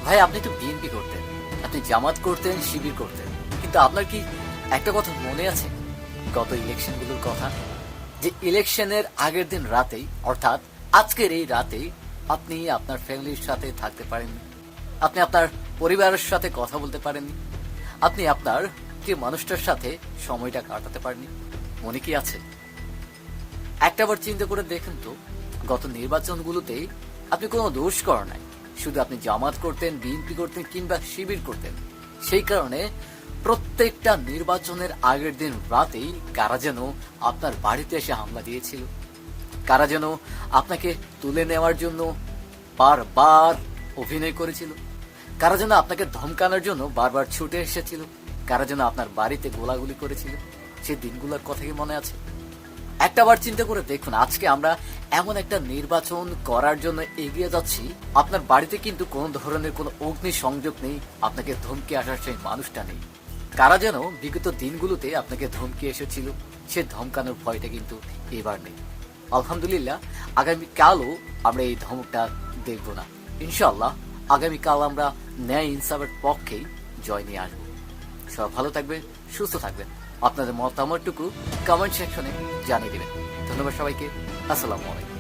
ভাই আপনি তো বিএনপি করতেন, আপনি জামাত করতেন, শিবির করতেন, কিন্তু আপনার কি একটা কথা মনে আছে গত ইলেকশনগুলোর কথা? যে ইলেকশনের আগের দিন রাতেই, অর্থাৎ আজকের এই রাতেই আপনি আপনার ফ্যামিলির সাথে থাকতে পারেননি, আপনি আপনার পরিবারের সাথে কথা বলতে পারেননি, আপনি আপনার যে মানুষটার সাথে সময়টা কাটাতে পারেননি। মনে কি আছে? একটাবার চিন্তা করে দেখেন তো, গত নির্বাচনগুলোতেই আপনি কোনো দোষ করেন নাই, শুধু আপনি জামাত করতেন, বিএনপি করতেন কিংবা শিবির করতেন। সেই কারণে প্রত্যেকটা নির্বাচনের আগের দিন রাতেই কারা যেন আপনার বাড়িতে এসে হামলা দিয়েছিল, কারা যেন আপনাকে তুলে নেওয়ার জন্য বারবার অভিনয় করেছিল, কারা যেন আপনাকে ধমকানোর জন্য বারবার ছুটে এসেছিল, কারা যেন আপনার বাড়িতে গোলাগুলি করেছিল। সেই দিনগুলোর কথা কি মনে আছে? একটাবার চিন্তা করে দেখুন, আজকে আমরা এমন একটা নির্বাচন করার জন্য এগিয়ে যাচ্ছি, আপনার বাড়িতে কিন্তু কোনো ধরনের কোনো অগ্নি সংযোগ নেই, আপনাকে ধমকে আসার সেই মানুষটা নেই। কারা যেন বিগত দিনগুলোতে আপনাকে ধমকে এসেছিল, সে ধমকানোর ভয়টা কিন্তু এবার নেই। আলহামদুলিল্লাহ, আগামীকালও আমরা এই ধমকটা দেখব না। ইনশাল্লাহ আগামীকাল আমরা ন্যায় ইনসাফের পক্ষেই জয় নিয়ে আসবো। সবাই ভালো থাকবেন, সুস্থ থাকবেন। আপনাদের মতামতটুকু কমেন্ট সেকশনে জানিয়ে দেবেন। ধন্যবাদ সবাইকে। আসসালামু আলাইকুম।